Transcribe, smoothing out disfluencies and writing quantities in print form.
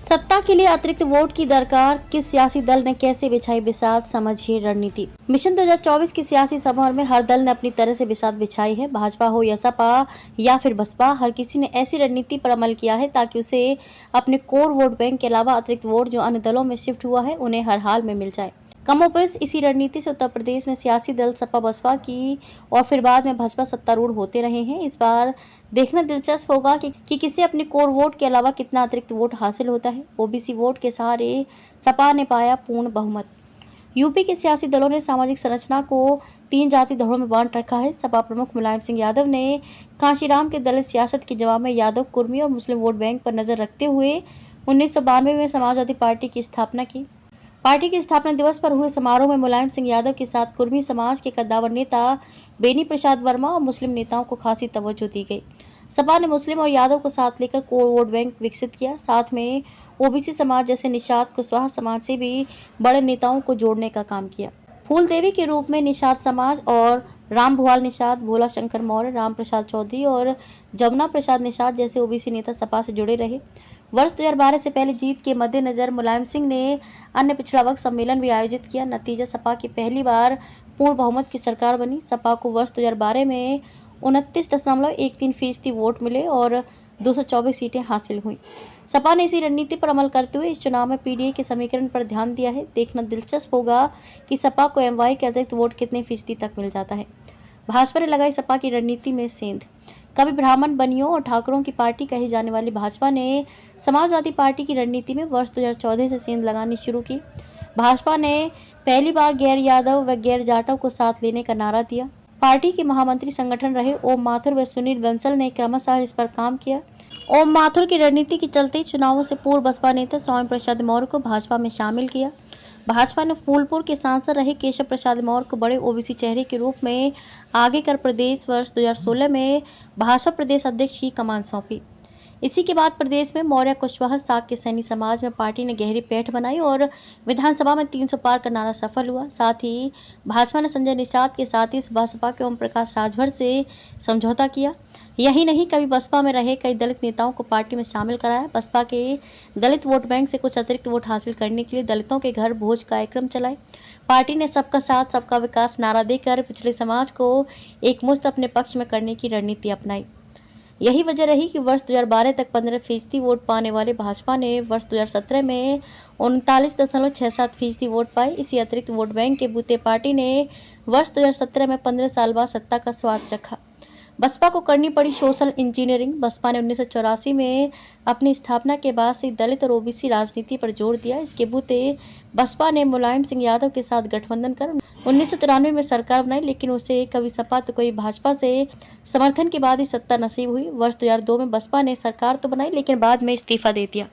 सत्ता के लिए अतिरिक्त वोट की दरकार, किस सियासी दल ने कैसे बिछाई बिसात, समझिए रणनीति। मिशन 2024 की सियासी समर में हर दल ने अपनी तरह से बिसात बिछाई है। भाजपा हो या सपा या फिर बसपा, हर किसी ने ऐसी रणनीति पर अमल किया है ताकि उसे अपने कोर वोट बैंक के अलावा अतिरिक्त वोट जो अन्य दलों में शिफ्ट हुआ है उन्हें हर हाल में मिल जाए। कमोबेश इसी रणनीति से उत्तर प्रदेश में सियासी दल सपा बसपा की और फिर बाद में भाजपा सत्तारूढ़ होते रहे हैं। इस बार देखना दिलचस्प होगा कि किसे अपने कोर वोट के अलावा कितना अतिरिक्त वोट हासिल होता है। ओबीसी वोट के सहारे सपा ने पाया पूर्ण बहुमत। यूपी के सियासी दलों ने सामाजिक संरचना को 3 जाति धड़ों में बांट रखा है। सपा प्रमुख मुलायम सिंह यादव ने कांशीराम के दलित सियासत के जवाब में यादव, कुर्मी और मुस्लिम वोट बैंक पर नजर रखते हुए 1992 में समाजवादी पार्टी की स्थापना की। पार्टी के स्थापना दिवस पर हुए समारोह में मुलायम सिंह यादव के साथ कुर्मी समाज के कद्दावर नेता बेनी प्रसाद वर्मा और मुस्लिम नेताओं को खासी तवज्जो दी गई। सपा ने मुस्लिम और यादव को साथ लेकर कोर वोट बैंक विकसित किया। साथ में ओबीसी समाज जैसे निषाद कुशवाहा समाज से भी बड़े नेताओं को जोड़ने का काम किया। फूल देवी के रूप में निषाद समाज और राम भुआल निषाद, भोला शंकर मौर्य, राम प्रसाद चौधरी और जमुना प्रसाद निषाद जैसे ओबीसी नेता सपा से जुड़े रहे। वर्ष 2012 से पहले जीत के मद्देनजर मुलायम सिंह ने अन्य पिछड़ा वर्ग सम्मेलन भी आयोजित किया। नतीजा सपा की पहली बार पूर्ण बहुमत की सरकार बनी। सपा को वर्ष 2012 में 29.13% वोट मिले और 224 सीटें हासिल हुई। सपा ने इसी रणनीति पर अमल करते हुए इस चुनाव में पीडीए के समीकरण पर ध्यान दिया है। देखना दिलचस्प होगा कि सपा को एमवाई के अतिरिक्त वोट कितने फीसदी तक मिल जाता है। भाजपा ने लगाई सपा की रणनीति में सेंध। कभी ब्राह्मण, बनियों और ठाकुरों की पार्टी कही जाने वाली भाजपा ने समाजवादी पार्टी की रणनीति में वर्ष 2014 से सेंध लगानी शुरू की। भाजपा ने पहली बार गैर यादव व गैर जाटव को साथ लेने का नारा दिया। पार्टी के महामंत्री संगठन रहे ओम माथुर व सुनील बंसल ने क्रमशः इस पर काम किया। ओम माथुर की रणनीति के चलते चुनावों से पूर्व बसपा नेता स्वामी प्रसाद मौर्य को भाजपा में शामिल किया। भाजपा ने फूलपुर के सांसद रहे केशव प्रसाद मौर्य को बड़े ओबीसी चेहरे के रूप में आगे कर प्रदेश वर्ष 2016 में भाजपा प्रदेश अध्यक्ष की कमान सौंपी। इसी के बाद प्रदेश में मौर्य कुशवाहा साग के सैनी समाज में पार्टी ने गहरी पैठ बनाई और विधानसभा में 300 पार का नारा सफल हुआ। साथ ही भाजपा ने संजय निषाद के साथ ही भाजपा के ओम प्रकाश राजभर से समझौता किया। यही नहीं, कभी बसपा में रहे कई दलित नेताओं को पार्टी में शामिल कराया। बसपा के दलित वोट बैंक से कुछ अतिरिक्त वोट हासिल करने के लिए दलितों के घर भोज कार्यक्रम चलाए। पार्टी ने सबका साथ सबका विकास नारा देकर पिछड़े समाज को एकमुश्त अपने पक्ष में करने की रणनीति अपनाई। यही वजह रही कि वर्ष 2012 तक 15% वोट पाने वाले भाजपा ने वर्ष 2017 में 39.67% वोट पाए। इसी अतिरिक्त वोट बैंक के बूते पार्टी ने वर्ष 2017 में 15 साल बाद सत्ता का स्वाद चखा। बसपा को करनी पड़ी सोशल इंजीनियरिंग। बसपा ने 1984 में अपनी स्थापना के बाद से दलित और ओबीसी राजनीति पर जोर दिया। इसके बूते बसपा ने मुलायम सिंह यादव के साथ गठबंधन कर 1993 में सरकार बनाई, लेकिन उसे कभी सपा तो कभी भाजपा से समर्थन के बाद ही सत्ता नसीब हुई। वर्ष 2002 में बसपा ने सरकार तो बनाई लेकिन बाद में इस्तीफा दे दिया।